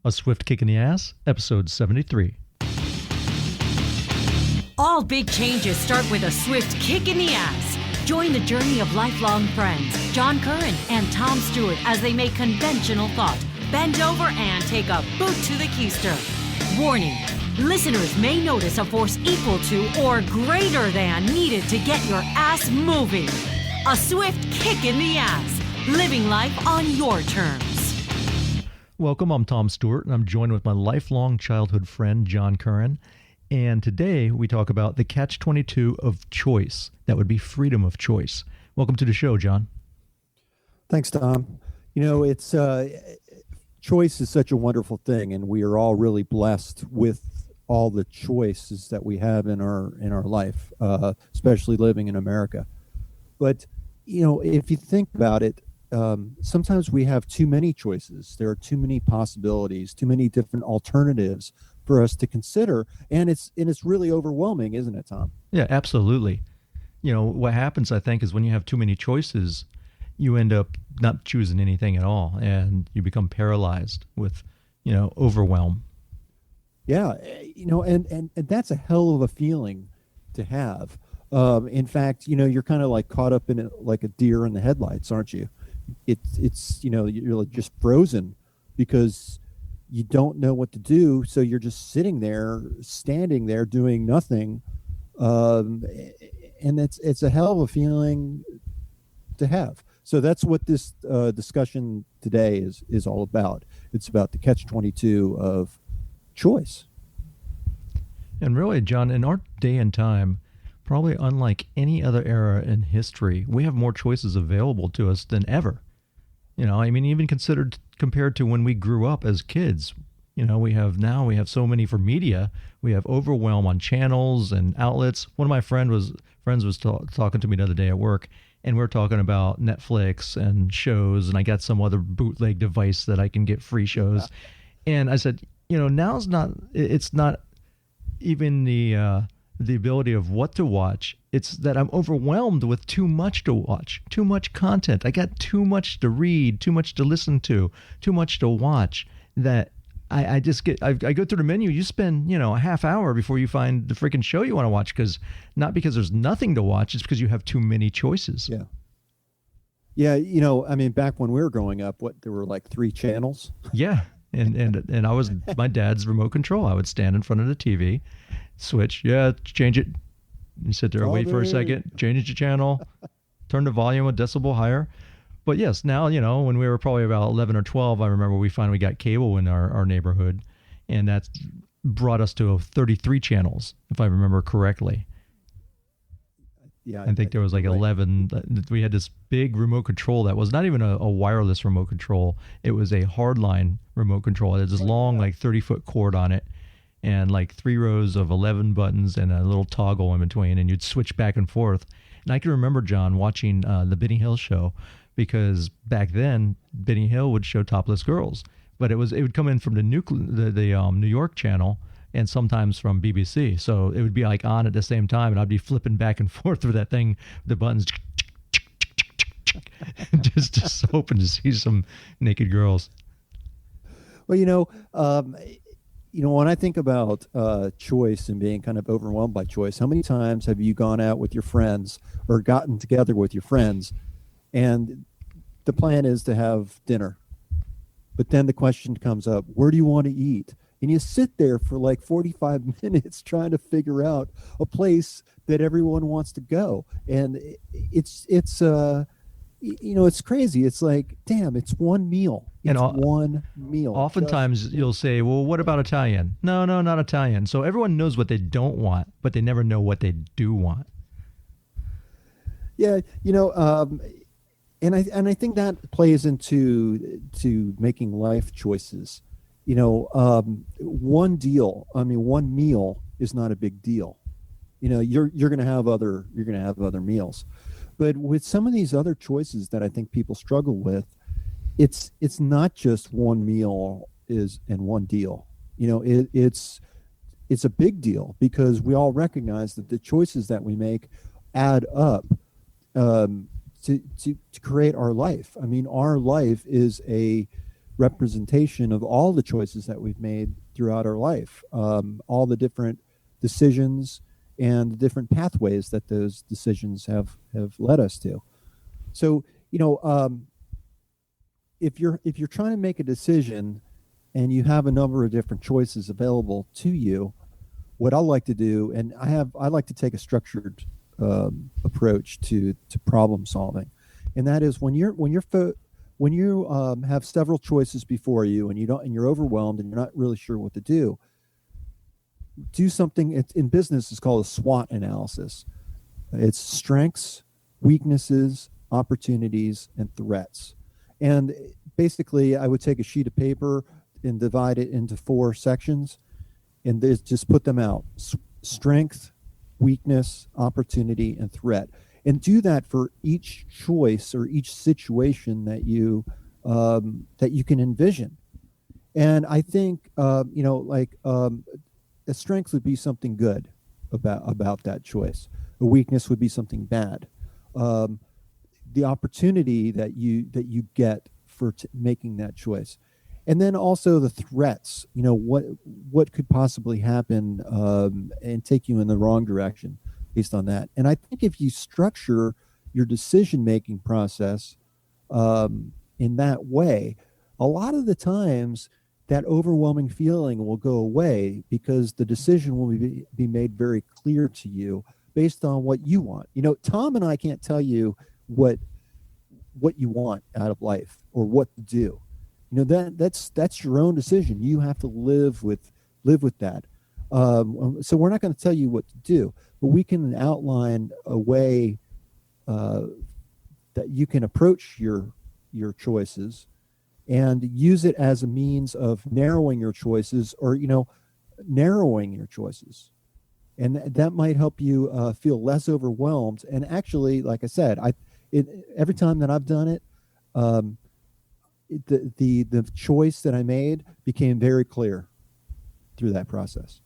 A Swift Kick in the Ass, episode 73. All big changes start with a swift kick in the ass. Join the journey of lifelong friends, John Curren and Tom Stewart, as they make conventional thought bend over and take a boot to the keister. Warning, listeners may notice a force equal to or greater than needed to get your ass moving. A swift kick in the ass, living life on your terms. Welcome, I'm Tom Stewart, and I'm joined with my lifelong childhood friend, John Curren. And today we talk about the catch-22 of choice. That would be freedom of choice. Welcome to the show, John. Thanks, Tom. You know, it's choice is such a wonderful thing, and we are all really blessed with all the choices that we have in our life, especially living in America. But, you know, if you think about it, sometimes we have too many choices. There are too many possibilities, too many different alternatives for us to consider, and it's really overwhelming, isn't it, Tom? Yeah, absolutely. You know, what happens, I think, is when you have too many choices, you end up not choosing anything at all, and you become paralyzed with, overwhelm. Yeah, and that's a hell of a feeling to have. In fact, you're kind of like caught up in it like a deer in the headlights, aren't you? It's you're just frozen because you don't know what to do, so you're just standing there doing nothing, and it's a hell of a feeling to have. So that's what this discussion today is all about. It's about the catch-22 of choice. And really, John, in our day and time, probably unlike any other era in history, we have more choices available to us than ever. Even compared to when we grew up as kids, we have so many for media. We have overwhelm on channels and outlets. One of my friends was talking to me the other day at work, and we were talking about Netflix and shows, and I got some other bootleg device that I can get free shows. Yeah. And I said, it's not even the ability of what to watch. It's that I'm overwhelmed with too much to watch, too much content. I got too much to read, too much to listen to, too much to watch, that I go through the menu. You spend, a half hour before you find the freaking show you want to watch, not because there's nothing to watch, it's because you have too many choices. Yeah. Yeah. Back when we were growing up, there were like 3 channels. Yeah. And I was my dad's remote control. I would stand in front of the TV, switch, change it. You sit there, wait for a second, change the channel, turn the volume a decibel higher. But yes, now, when we were probably about 11 or 12, I remember we finally got cable in our neighborhood, and that brought us to 33 channels, if I remember correctly. Yeah, I think there was like 11. We had this big remote control that was not even a wireless remote control. It was a hardline remote control. It had this long, 30-foot cord on it, and 3 rows of 11 buttons and a little toggle in between, and you'd switch back and forth. And I can remember, John, watching the Benny Hill show, because back then Benny Hill would show topless girls, but it would come in from the New York channel, and sometimes from BBC. So it would be on at the same time, and I'd be flipping back and forth with that thing, the buttons, just hoping to see some naked girls. Well, when I think about choice and being kind of overwhelmed by choice, how many times have you gone out with your friends or gotten together with your friends, and the plan is to have dinner, but then the question comes up, where do you want to eat? And you sit there for 45 minutes trying to figure out a place that everyone wants to go. And it's crazy. It's like, damn, it's one meal. It's one meal. Oftentimes you'll say, well, what about Italian? No, not Italian. So everyone knows what they don't want, but they never know what they do want. Yeah. And I think that plays into making life choices. One meal is not a big deal. You're going to have other meals, but with some of these other choices that I think people struggle with, it's not just one meal and one deal. It's a big deal, because we all recognize that the choices that we make add up to create our life. Our life is a representation of all the choices that we've made throughout our life, all the different decisions and the different pathways that those decisions have led us to. So, if you're trying to make a decision and you have a number of different choices available to you, what I like to do, and I like to take a structured approach to problem solving, and that is when you have several choices before you and you're overwhelmed and you're not really sure what to do something. In business, it's called a SWOT analysis. It's strengths, weaknesses, opportunities, and threats. And basically, I would take a sheet of paper and divide it into 4 sections, and just put them out: strength, weakness, opportunity, and threat. And do that for each choice or each situation that you can envision. And I think a strength would be something good about that choice. A weakness would be something bad. The opportunity that you get for making that choice, and then also the threats. What could possibly happen and take you in the wrong direction based on that. And I think if you structure your decision-making process in that way, a lot of the times that overwhelming feeling will go away because the decision will be made very clear to you based on what you want. Tom and I can't tell you what you want out of life or what to do. That's your own decision. You have to live with that. So we're not going to tell you what to do, but we can outline a way that you can approach your choices and use it as a means of narrowing your choices, or narrowing your choices, and that might help you feel less overwhelmed. And actually, like I said, every time that I've done it, the choice that I made became very clear through that process.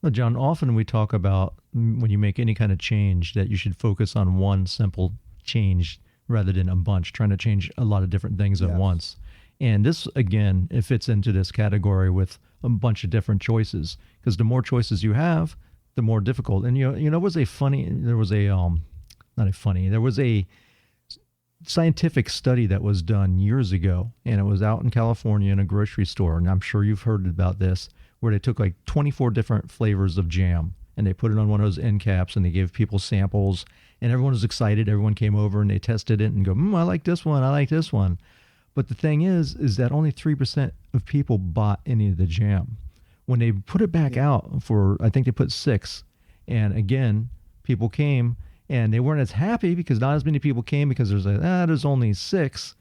Well, John, often we talk about when you make any kind of change that you should focus on one simple change rather than a bunch, trying to change a lot of different things at once. And this, again, it fits into this category with a bunch of different choices, because the more choices you have, the more difficult. And there was a scientific study that was done years ago, and it was out in California in a grocery store, and I'm sure you've heard about this, where they took like 24 different flavors of jam and they put it on one of those end caps and they gave people samples, and everyone was excited. Everyone came over and they tested it and go, I like this one, I like this one. But the thing is that only 3% of people bought any of the jam. When they put it back out for, I think they put 6, and again, people came and they weren't as happy because not as many people came, because there's only 6.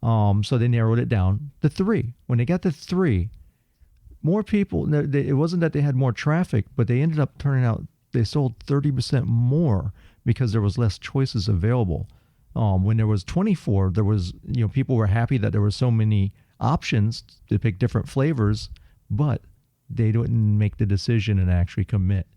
So they narrowed it down to 3. When they got to 3, more people, it wasn't that they had more traffic, but they ended up turning out, they sold 30% more because there was less choices available. When there was 24, there was, people were happy that there were so many options to pick different flavors, but they didn't make the decision and actually commit.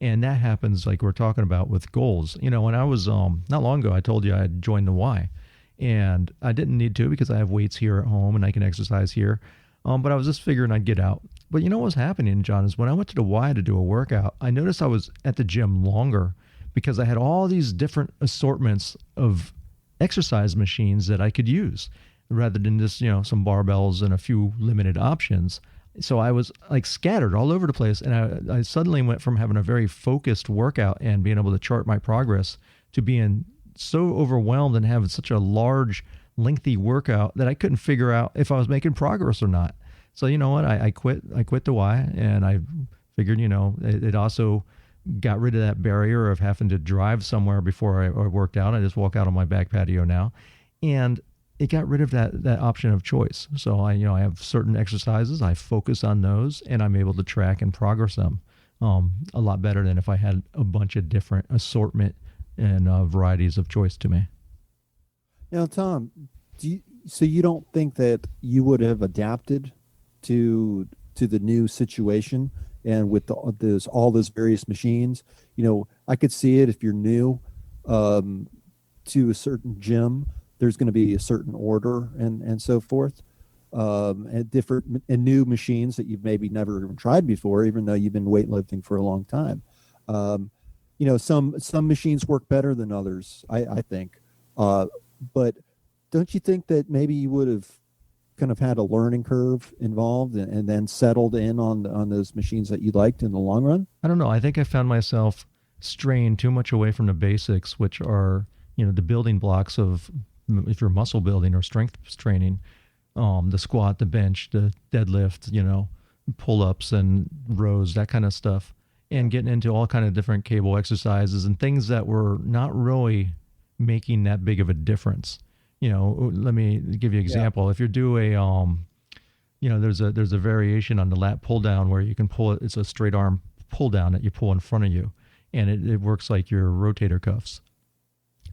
And that happens, like we're talking about, with goals. When I was, not long ago, I told you I had joined the Y, and I didn't need to because I have weights here at home and I can exercise here. But I was just figuring I'd get out. But what was happening, John, is when I went to the Y to do a workout, I noticed I was at the gym longer because I had all these different assortments of exercise machines that I could use rather than just, some barbells and a few limited options. So I was like scattered all over the place. And I suddenly went from having a very focused workout and being able to chart my progress to being so overwhelmed and having such a large, lengthy workout that I couldn't figure out if I was making progress or not. So you know what? I quit the Y, and I figured, it also got rid of that barrier of having to drive somewhere before I worked out. I just walk out on my back patio now, and it got rid of that option of choice. So I have certain exercises, I focus on those, and I'm able to track and progress them a lot better than if I had a bunch of different assortment and varieties of choice to me. Now, Tom, so you don't think that you would have adapted to the new situation, and with all those various machines? I could see it if you're new to a certain gym, there's going to be a certain order and so forth. and different and new machines that you've maybe never even tried before, even though you've been weightlifting for a long time. Some machines work better than others, I think. But don't you think that maybe you would have kind of had a learning curve involved and then settled in on those machines that you liked in the long run? I don't know. I think I found myself straying too much away from the basics, which are, the building blocks of, if you're muscle building or strength training, the squat, the bench, the deadlift, pull-ups and rows, that kind of stuff, and getting into all kind of different cable exercises and things that were not really making that big of a difference. Let me give you an example. Yeah. If you do there's a variation on the lat pull down where you can pull it. It's a straight arm pull down that you pull in front of you, and it works like your rotator cuffs.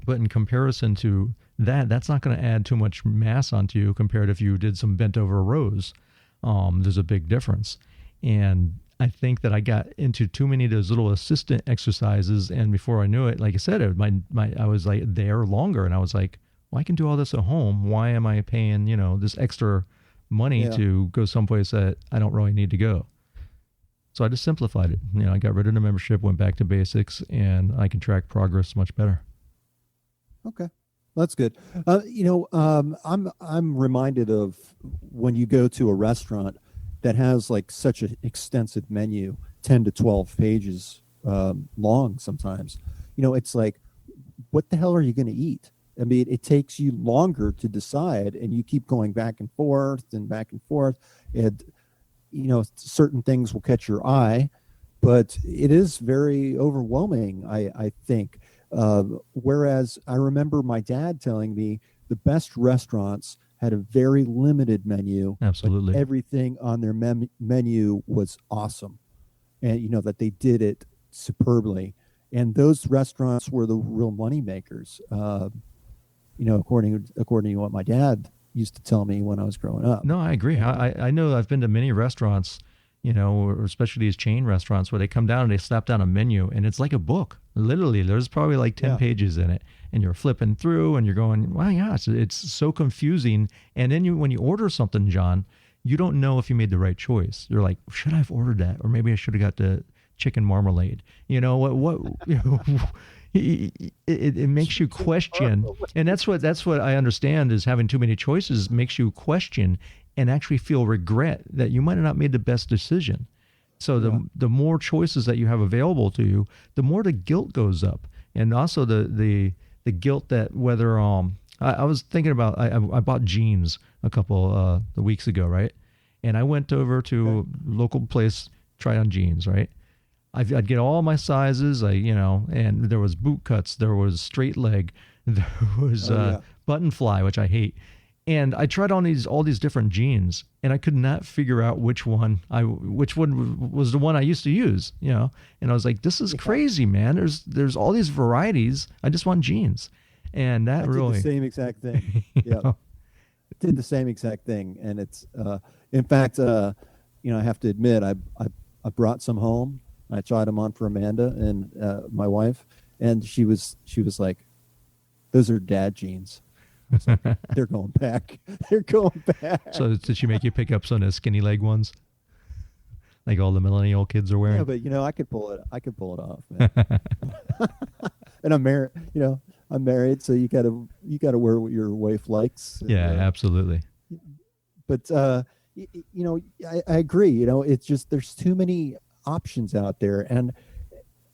But in comparison to that's not going to add too much mass onto you compared if you did some bent over rows. There's a big difference. And I think that I got into too many of those little assistant exercises, and before I knew it, like I said, I was like there longer, and I was like, well, I can do all this at home. Why am I paying, this extra money to go someplace that I don't really need to go? So I just simplified it. I got rid of the membership, went back to basics, and I can track progress much better. Okay. That's good. I'm reminded of when you go to a restaurant that has like such an extensive menu, 10 to 12 pages long sometimes. It's like, what the hell are you going to eat? I mean, it takes you longer to decide, and you keep going back and forth and back and forth. And, certain things will catch your eye, but it is very overwhelming, I think. Whereas I remember my dad telling me the best restaurants had a very limited menu. Absolutely. Everything on their menu was awesome. And, that they did it superbly. And those restaurants were the real money makers. According to what my dad used to tell me when I was growing up. No, I agree. I know I've been to many restaurants, or especially these chain restaurants where they come down and they slap down a menu, and it's like a book. Literally, there's probably like 10 pages in it, and you're flipping through and you're going, wow, yeah, it's so confusing. And then when you order something, John, you don't know if you made the right choice. You're like, should I have ordered that? Or maybe I should have got the chicken marmalade. It makes you question, and that's what I understand is having too many choices makes you question and actually feel regret that you might have not made the best decision. So the more choices that you have available to you, the more the guilt goes up, and also the guilt that whether I was thinking about I bought jeans a couple of weeks ago, right? And I went over to a local place, tried on jeans, right? I'd get all my sizes, and there was boot cuts, there was straight leg, there was button fly, which I hate. And I tried on all these different jeans, and I could not figure out which one was the one I used to use, And I was like, this is crazy, man. There's all these varieties. I just want jeans. And that really did the same exact thing. Yeah. Did the same exact thing. And it's in fact, I have to admit, I brought some home. I tried them on for Amanda and my wife, and she was like, "Those are dad jeans." Like, they're going back. They're going back. So did she make you pick up some of the skinny leg ones, like all the millennial kids are wearing? Yeah, but I could pull it. I could pull it off, man. And I'm married. I'm married, so you gotta wear what your wife likes. Yeah, absolutely. But I agree. It's just there's too many options out there, and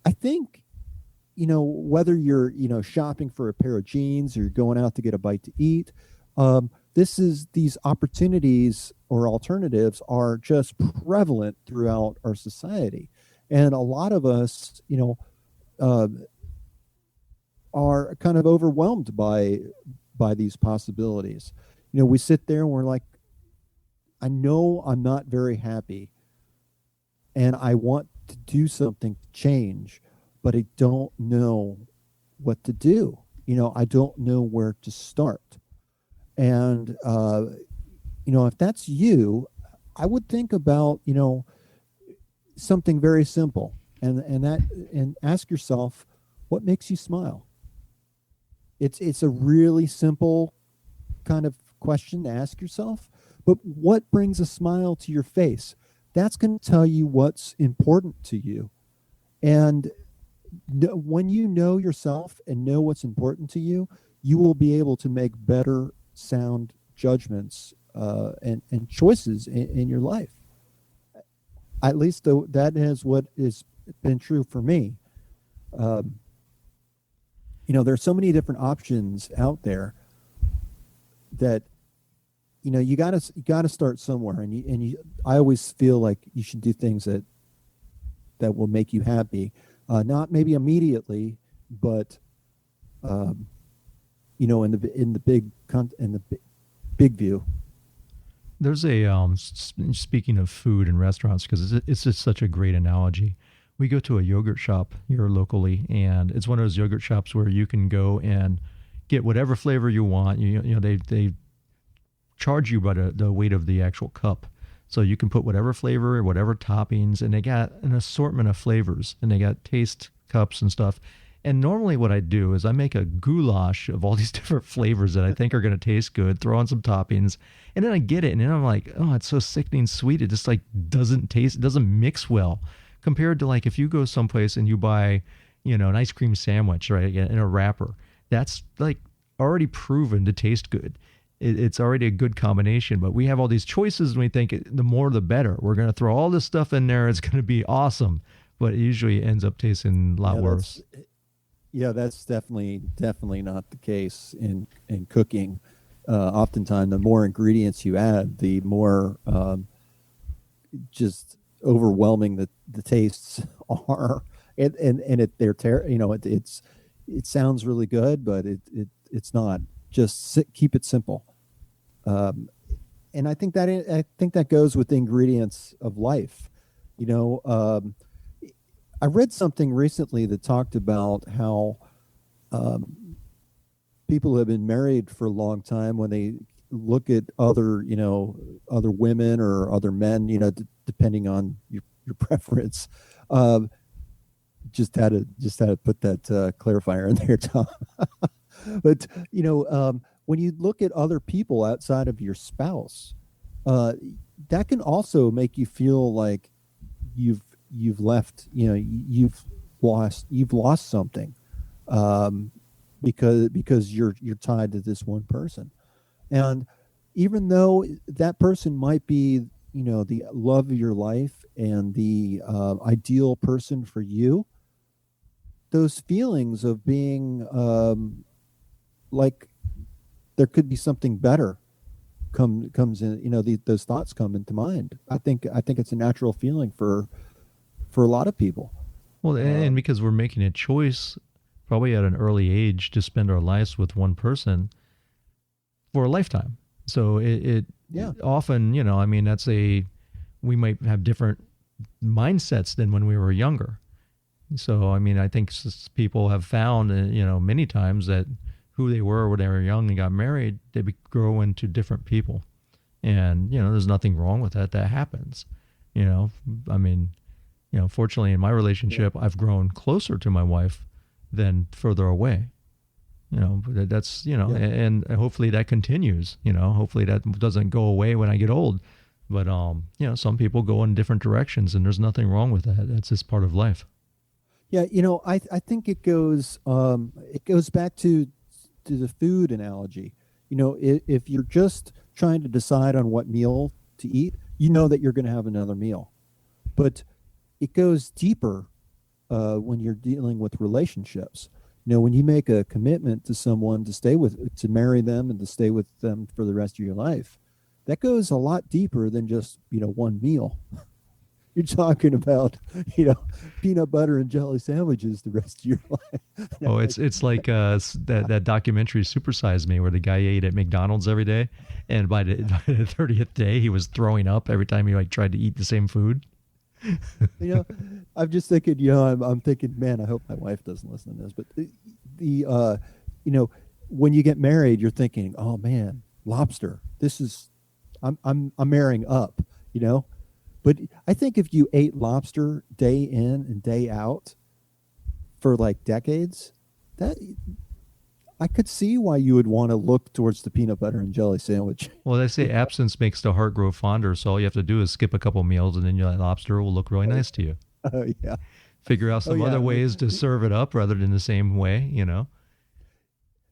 I think whether you're shopping for a pair of jeans or you're going out to get a bite to eat, these opportunities or alternatives are just prevalent throughout our society, and a lot of us are kind of overwhelmed by these possibilities. We sit there and we're like, I know I'm not very happy, and I want to do something to change, but I don't know what to do. I don't know where to start. And, if that's you, I would think about, something very simple and ask yourself, what makes you smile? It's a really simple kind of question to ask yourself, But what brings a smile to your face? That's going to tell you what's important to you. And when you know yourself and know what's important to you, you will be able to make better sound judgments and choices in your life. At least that is what has been true for me. There's so many different options out there that you got to start somewhere, and I always feel like you should do things that will make you happy, not maybe immediately, but in the big view. There's a speaking of food and restaurants, because it's just such a great analogy. We go to a yogurt shop here locally, and it's one of those yogurt shops where you can go and get whatever flavor you want. They charge you by the weight of the actual cup, so you can put whatever flavor, whatever toppings, and they got an assortment of flavors, and they got taste cups and stuff. And normally what I do is I make a goulash of all these different flavors that I think are going to taste good, throw on some toppings, and then I get it, and then I'm like, oh, it's so sickening sweet. It just doesn't mix well, compared to if you go someplace and you buy, an ice cream sandwich, right, in a wrapper. That's already proven to taste good. It's already a good combination, but we have all these choices and we think the more the better. We're going to throw all this stuff in there. It's going to be awesome, but it usually ends up tasting a lot worse. That's definitely not the case in cooking. Oftentimes, the more ingredients you add, the more just overwhelming the tastes are, and it sounds really good, but it's not. Just keep it simple. And I think that goes with the ingredients of life. I read something recently that talked about how people who have been married for a long time, when they look at other women or other men, depending on your preference, just had to put that clarifier in there, Tom. But when you look at other people outside of your spouse, that can also make you feel like you've left, you've lost something, because you're tied to this one person. And even though that person might be, the love of your life and the ideal person for you, those feelings of being like there could be something better comes in, those thoughts come into mind. I think it's a natural feeling for a lot of people. Well, and because we're making a choice probably at an early age to spend our lives with one person for a lifetime. So it often, we might have different mindsets than when we were younger. So, I think people have found, many times that who they were when they were young and got married, they grow into different people. And, there's nothing wrong with that. That happens. Fortunately in my relationship, I've grown closer to my wife than further away. But that's, and hopefully that continues, hopefully that doesn't go away when I get old. But, some people go in different directions, and there's nothing wrong with that. That's just part of life. Yeah. I think it goes back to the food analogy. If you're just trying to decide on what meal to eat, that you're going to have another meal. But it goes deeper when you're dealing with relationships. When you make a commitment to someone to marry them and to stay with them for the rest of your life, that goes a lot deeper than just, one meal. You're talking about, peanut butter and jelly sandwiches the rest of your life. Oh, it's like that documentary Super Size Me, where the guy ate at McDonald's every day, and by the 30th day he was throwing up every time he tried to eat the same food. I'm just thinking, I'm thinking, man, I hope my wife doesn't listen to this. But when you get married, you're thinking, oh man, lobster. I'm marrying up, But I think if you ate lobster day in and day out for decades, I could see why you would want to look towards the peanut butter and jelly sandwich. Well, they say absence makes the heart grow fonder, so all you have to do is skip a couple meals, and then your lobster will look really nice to you. Yeah. Figure out some other ways to serve it up rather than the same way, you know?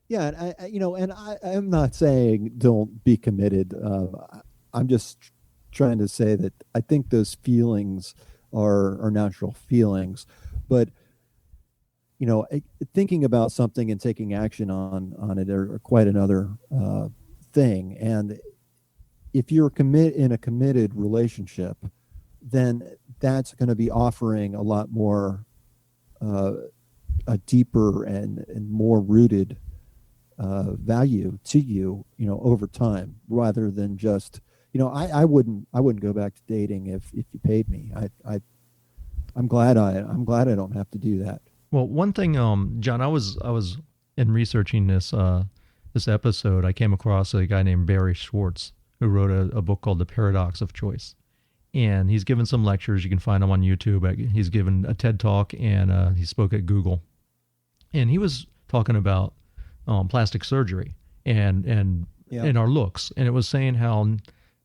Yeah, and I'm not saying don't be committed. I'm just trying to say that I think those feelings are natural feelings, but thinking about something and taking action on it are quite another thing. And if you're in a committed relationship, then that's going to be offering a lot more, a deeper and more rooted value to you, over time, rather than just, I wouldn't go back to dating if you paid me. I'm glad I don't have to do that. Well, one thing, John, I was in researching this episode, I came across a guy named Barry Schwartz who wrote a book called The Paradox of Choice. And he's given some lectures. You can find him on YouTube. He's given a TED Talk, and he spoke at Google. And he was talking about plastic surgery and our looks. And it was saying how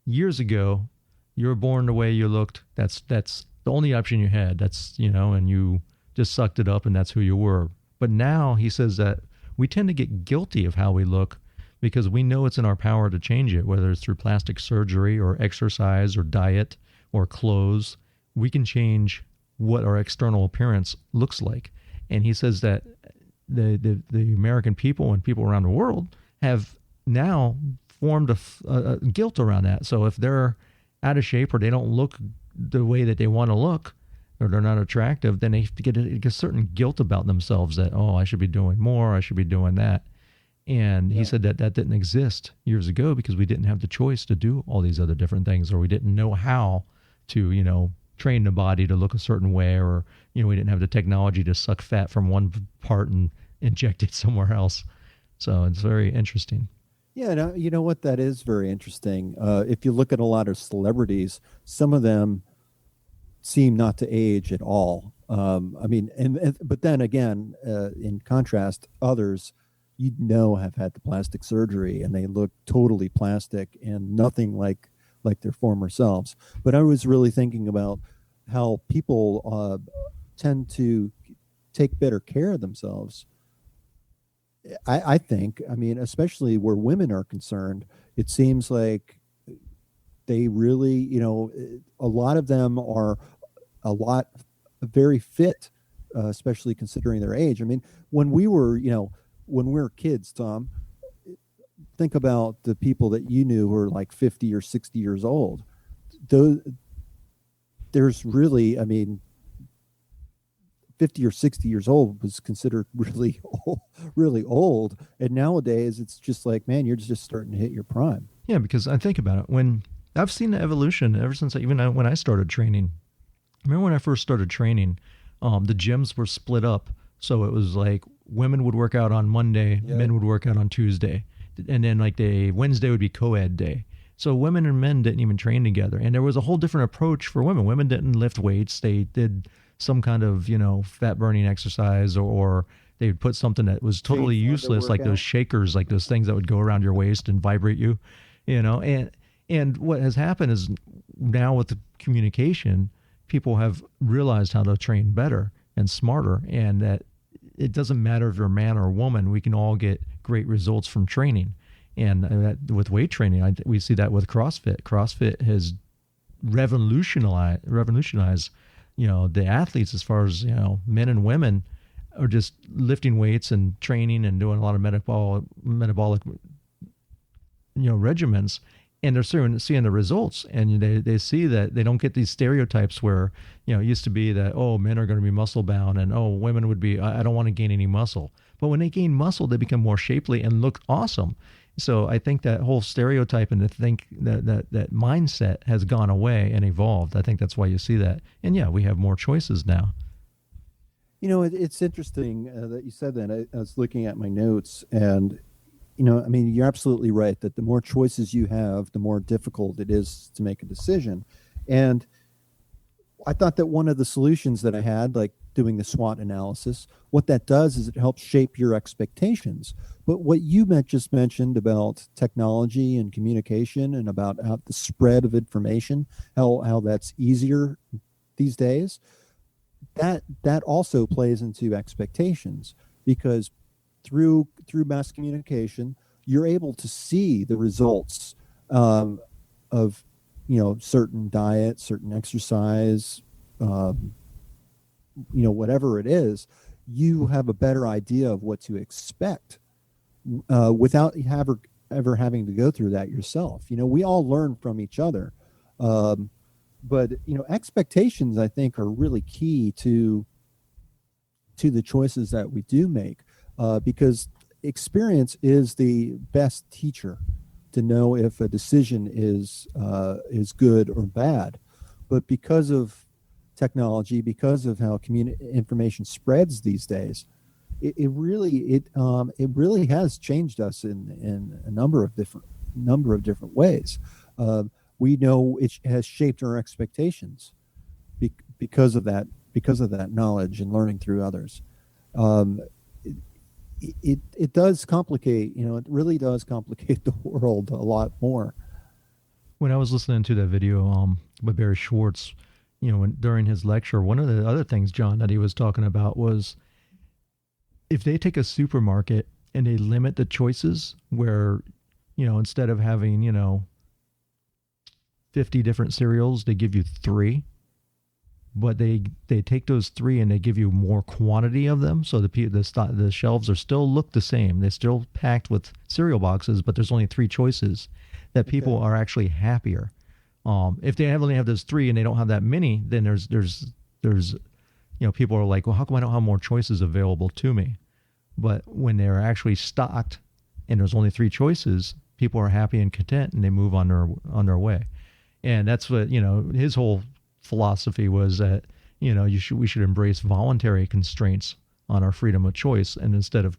years ago, you were born the way you looked. That's the only option you had. That's, and you just sucked it up, and that's who you were. But now he says that we tend to get guilty of how we look because we know it's in our power to change it, whether it's through plastic surgery or exercise or diet or clothes. We can change what our external appearance looks like. And he says that the American people and people around the world have now formed a guilt around that. So if they're out of shape or they don't look the way that they want to look, or they're not attractive, then they get a certain guilt about themselves that, I should be doing more, I should be doing that. And he said that didn't exist years ago because we didn't have the choice to do all these other different things, or we didn't know how to, train the body to look a certain way, or, we didn't have the technology to suck fat from one part and inject it somewhere else. So it's very interesting. Yeah, you know what? That is very interesting. If you look at a lot of celebrities, some of them seem not to age at all. But then again, in contrast, others have had the plastic surgery and they look totally plastic and nothing like their former selves. But I was really thinking about how people tend to take better care of themselves. I think, especially where women are concerned, it seems like they really, a lot of them are very fit, especially considering their age. When we were kids, Tom, think about the people that you knew who were like 50 or 60 years old. There's really, 50 or 60 years old was considered really old, really old. And nowadays it's just like, man, you're just starting to hit your prime. Yeah, because I think about it. When I've seen the evolution ever since, even when I started training. Remember when I first started training, the gyms were split up. So it was like women would work out on Monday, men would work out on Tuesday. And then like Wednesday would be co-ed day. So women and men didn't even train together. And there was a whole different approach for women. Women didn't lift weights. They did some kind of, fat burning exercise, or they would put something that was totally useless, like those shakers, like those things that would go around your waist and vibrate you, and what has happened is now with the communication, people have realized how to train better and smarter, and that it doesn't matter if you're a man or a woman, we can all get great results from training. And with weight training, we see that with CrossFit. CrossFit has revolutionized the athletes, as far as, men and women are just lifting weights and training and doing a lot of metabolic regimens, and they're seeing the results, and they see that they don't get these stereotypes where, it used to be that, men are going to be muscle bound, and women would be, I don't want to gain any muscle. But when they gain muscle, they become more shapely and look awesome. So I think that whole stereotype and that mindset has gone away and evolved. I think that's why you see that. And yeah, we have more choices now. It's interesting that you said that. I was looking at my notes, and you're absolutely right that the more choices you have, the more difficult it is to make a decision. And I thought that one of the solutions that I had, like doing the SWOT analysis. What that does is it helps shape your expectations. But what you just mentioned about technology and communication and about how the spread of information, how that's easier these days, that also plays into expectations, because through mass communication, you're able to see the results of certain diet, certain exercise, whatever it is. You have a better idea of what to expect without ever having to go through that yourself. We all learn from each other, but expectations, I think, are really key to the choices that we do make, because experience is the best teacher to know if a decision is good or bad. But because of technology, because of how information spreads these days, it really has changed us in a number of different ways. We know it has shaped our expectations because of that knowledge and learning through others. It does complicate, it really does complicate the world a lot more. When I was listening to that video by Barry Schwartz, during his lecture, one of the other things, John, that he was talking about was, if they take a supermarket and they limit the choices, where, instead of having, 50 different cereals, they give you 3. But they take those 3 and they give you more quantity of them, so the shelves look the same. They're still packed with cereal boxes, but there's only 3 choices. That people are actually happier. If they only have those 3 and they don't have that many, then there's people are like, well, how come I don't have more choices available to me? But when they're actually stocked and there's only 3 choices, people are happy and content, and they move on their way. And that's what his whole philosophy was, that we should embrace voluntary constraints on our freedom of choice, and instead of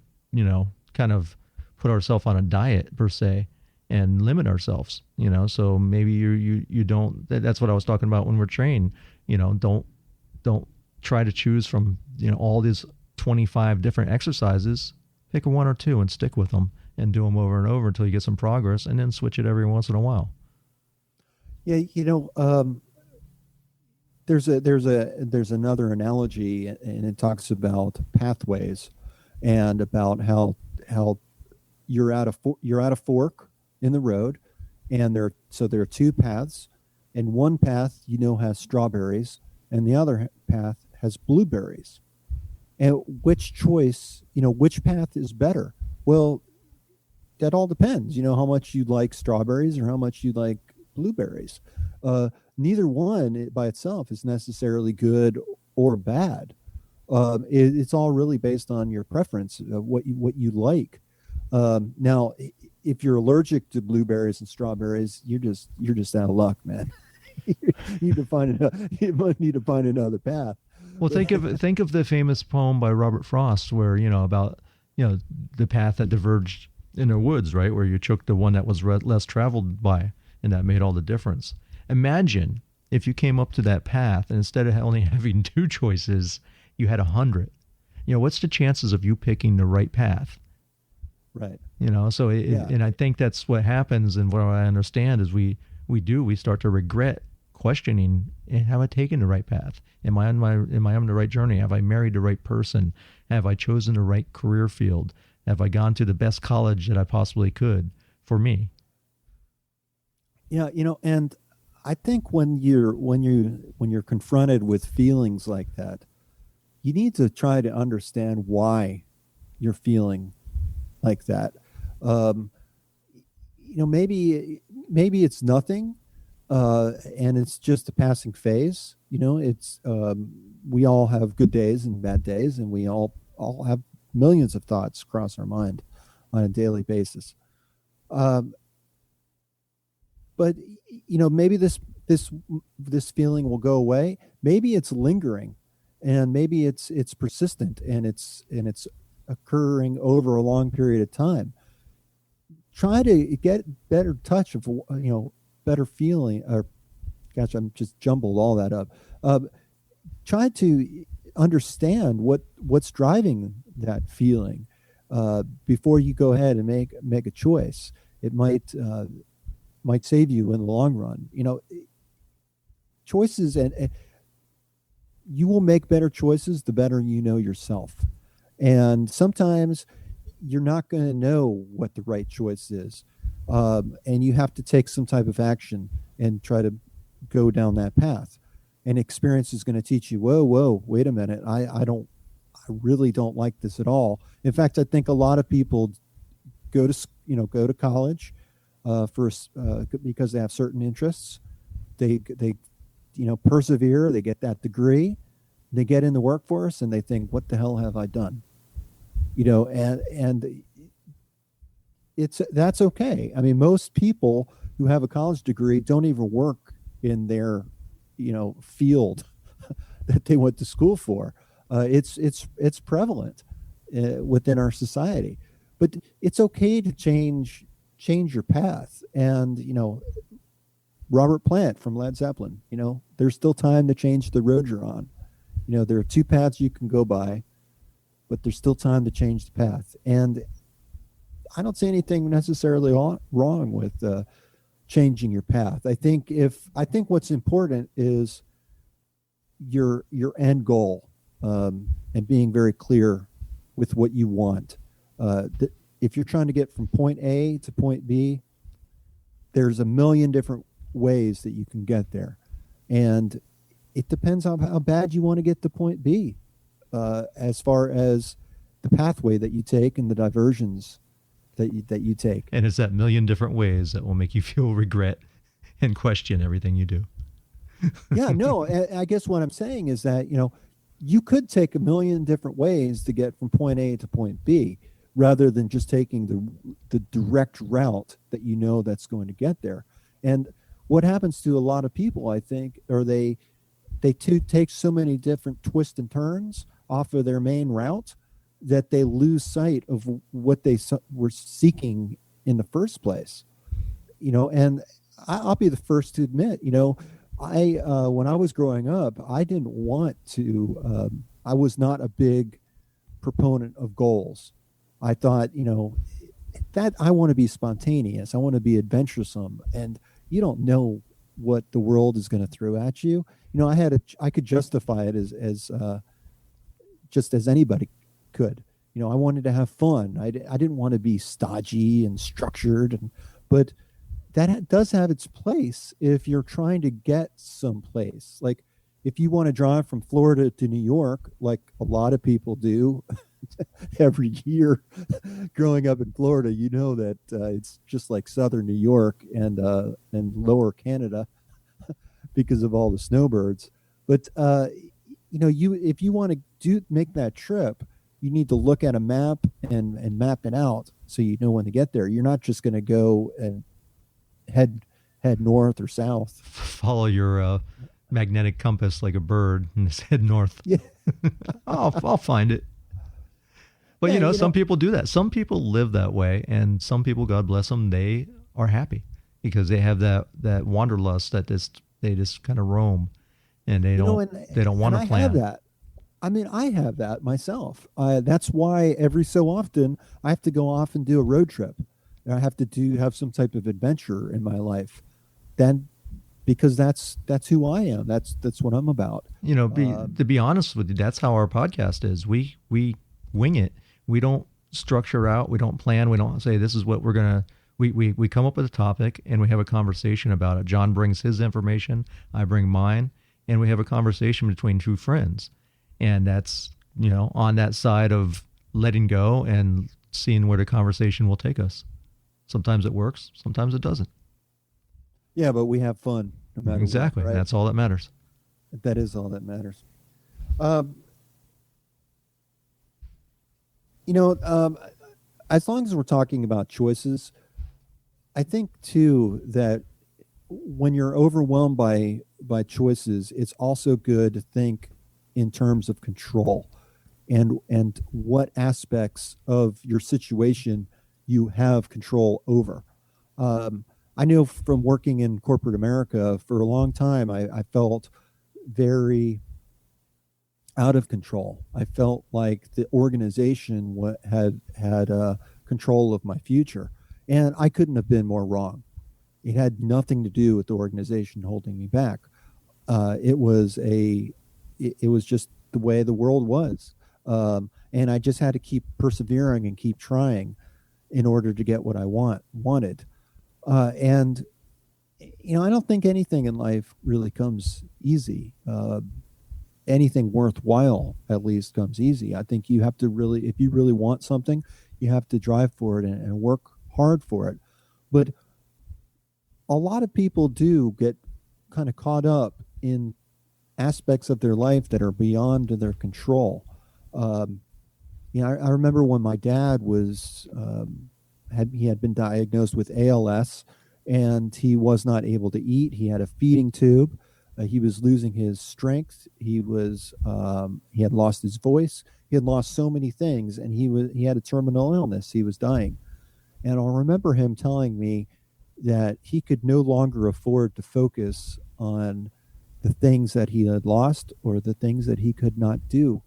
kind of put ourselves on a diet per se and limit ourselves. So maybe you don't. That's what I was talking about when we're trained. Don't try to choose from all these 25 different exercises. Pick 1 or 2 and stick with them and do them over and over until you get some progress, and then switch it every once in a while. Yeah, there's another analogy, and it talks about pathways, and about how you're at a fork in the road, and there are 2 paths, and one path has strawberries, and the other path has blueberries. And which path is better? Well, that all depends. How much you like strawberries or how much you like blueberries. Neither one by itself is necessarily good or bad. It's all really based on your preference of what you like. Now, if you're allergic to blueberries and strawberries, you're just out of luck, man. you might need to find another path. Well, think of the famous poem by Robert Frost, where about the path that diverged in the woods, right, where you took the one that was less traveled by, and that made all the difference. Imagine if you came up to that path, and instead of only having 2 choices, you had 100. What's the chances of you picking the right path? Right. So and I think that's what happens, and what I understand is we start to regret questioning, have I taken the right path? Am I on the right journey? Have I married the right person? Have I chosen the right career field? Have I gone to the best college that I possibly could for me? Yeah, and I think when you're confronted with feelings like that, you need to try to understand why you're feeling like that. Maybe it's nothing, and it's just a passing phase. It's we all have good days and bad days, and we all have millions of thoughts cross our mind on a daily basis. But maybe this feeling will go away. Maybe it's lingering, and maybe it's persistent, and it's occurring over a long period of time. Try to get better touch of better feeling. Or, gosh, I'm just jumbled all that up. Try to understand what's driving that feeling before you go ahead and make a choice. It might save you in the long run. Choices, and you will make better choices the better you know yourself. And sometimes you're not going to know what the right choice is, and you have to take some type of action and try to go down that path. And experience is going to teach you, whoa, wait a minute, I really don't like this at all. In fact, I think a lot of people go to college because they have certain interests. They persevere, they get that degree, they get in the workforce, and they think, what the hell have I done? And that's okay. I mean, most people who have a college degree don't even work in their field that they went to school for. It's prevalent within our society, but it's okay to change your path. And Robert Plant from Led Zeppelin, there's still time to change the road you're on. There are two paths you can go by, but there's still time to change the path. And I don't see anything necessarily wrong with changing your path. I think what's important is your end goal, and being very clear with what you want. If you're trying to get from point A to point B, there's a million different ways that you can get there, and it depends on how bad you want to get to point B, as far as the pathway that you take and the diversions that you take. And it's that million different ways that will make you feel regret and question everything you do. Yeah, no, I guess what I'm saying is that, you could take a million different ways to get from point A to point B, rather than just taking the direct route that that's going to get there. And what happens to a lot of people, I think, are they take so many different twists and turns off of their main route that they lose sight of what they were seeking in the first place. And I'll be the first to admit, I when I was growing up, I didn't want to. I was not a big proponent of goals. I thought, that I want to be spontaneous. I want to be adventuresome, and you don't know what the world is going to throw at you. I could justify it as just as anybody could. I wanted to have fun. I didn't want to be stodgy and structured, but that does have its place if you're trying to get someplace. Like if you want to drive from Florida to New York, like a lot of people do every year growing up in Florida, that it's just like southern New York and lower Canada because of all the snowbirds. But if you want to make that trip, you need to look at a map and map it out so you know when to get there. You're not just going to go and head north or south. Follow your magnetic compass like a bird and just head north. Yeah. I'll find it. But some people do that. Some people live that way, and some people, God bless them, they are happy because they have that wanderlust that they just kind of roam, and they don't want to plan. I have that. I mean, I have that myself. That's why every so often I have to go off and do a road trip. I have to have some type of adventure in my life. Then, because that's who I am. That's what I'm about. To be honest with you, that's how our podcast is. We wing it. We don't structure out. We don't plan. We don't say this is what we're gonna. We come up with a topic and we have a conversation about it. John brings his information. I bring mine, and we have a conversation between two friends. And that's on that side of letting go and seeing where the conversation will take us. Sometimes it works, sometimes it doesn't. Yeah, but we have fun no matter exactly. what, right? That's all that matters. That is all that matters. As long as we're talking about choices, I think too that when you're overwhelmed by choices, it's also good to think in terms of control and what aspects of your situation you have control over. I know from working in corporate America for a long time, I felt very out of control. I felt like the organization had control of my future, and I couldn't have been more wrong. It had nothing to do with the organization holding me back. It was just the way the world was, and I just had to keep persevering and keep trying in order to get what I wanted. And I don't think anything in life really comes easy. Anything worthwhile, at least, comes easy. I think you have to really, if you really want something, you have to drive for it and work hard for it. But a lot of people do get kind of caught up in aspects of their life that are beyond their control. I remember when my dad was had been diagnosed with ALS, and he was not able to eat. He had a feeding tube. He was losing his strength. He had lost his voice. He had lost so many things, and he had a terminal illness. He was dying. And I'll remember him telling me that he could no longer afford to focus on the things that he had lost or the things that he could not do.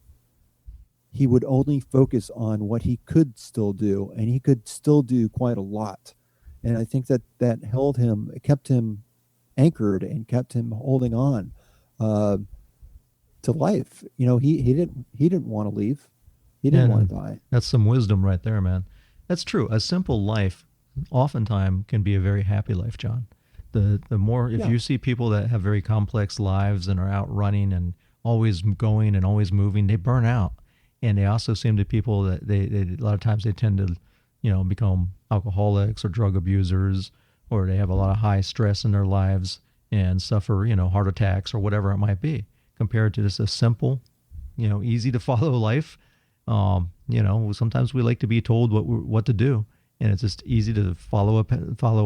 He would only focus on what he could still do, and he could still do quite a lot. And I think that kept him anchored and kept him holding on to life. He didn't want to leave. He didn't want to die. That's some wisdom right there, man. That's true. A simple life oftentimes can be a very happy life, John. The more, if you see people that have very complex lives and are out running and always going and always moving, they burn out. And they also seem to people that they a lot of times they tend to, become alcoholics or drug abusers, or they have a lot of high stress in their lives and suffer, heart attacks or whatever it might be, compared to just a simple, easy to follow life. Sometimes we like to be told what to do, and it's just easy to follow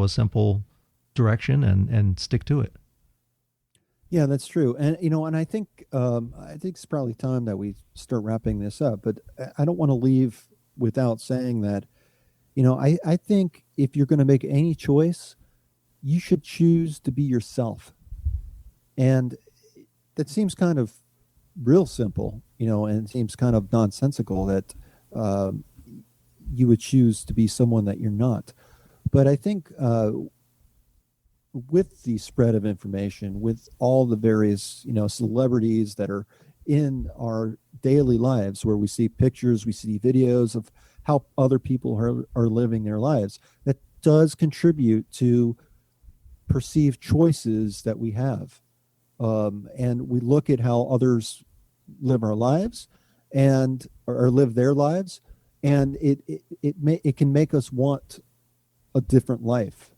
a simple direction and stick to it. Yeah, that's true. And and I think it's probably time that we start wrapping this up, but I don't want to leave without saying that I think if you're going to make any choice, you should choose to be yourself. And that seems kind of real simple, and it seems kind of nonsensical that you would choose to be someone that you're not. But I think with the spread of information, with all the various, celebrities that are in our daily lives, where we see pictures, we see videos of how other people are living their lives, that does contribute to perceived choices that we have. And we look at how others live our lives or live their lives, and it can make us want a different life,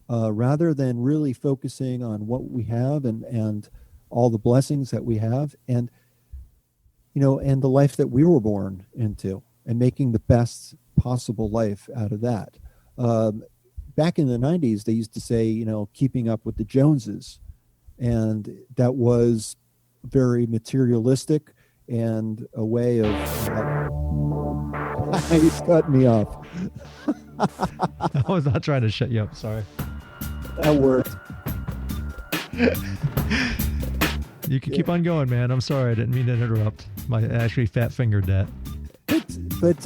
rather than really focusing on what we have and all the blessings that we have, and and the life that we were born into, and making the best possible life out of that. Back in the 90s, they used to say, keeping up with the Joneses, and that was very materialistic and a way of he's cutting me off. I was not trying to shut you up. Sorry. That worked. You can keep on going, man. I'm sorry. I didn't mean to interrupt. I actually fat fingered that. But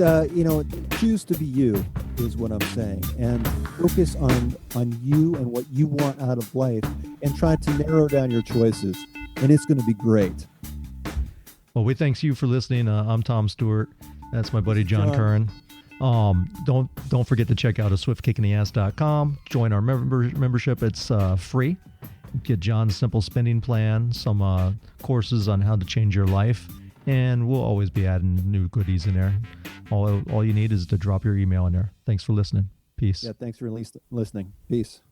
choose to be you is what I'm saying, and focus on you and what you want out of life, and try to narrow down your choices, and it's going to be great. Well, we thank you for listening. I'm Tom Stewart. That's my buddy John Curren. Don't forget to check out swiftkickinatheass.com. Join our membership. It's free. Get John's simple spending plan, some courses on how to change your life, and we'll always be adding new goodies in there. All you need is to drop your email in there. Thanks for listening. Peace. Yeah, thanks for listening. Peace.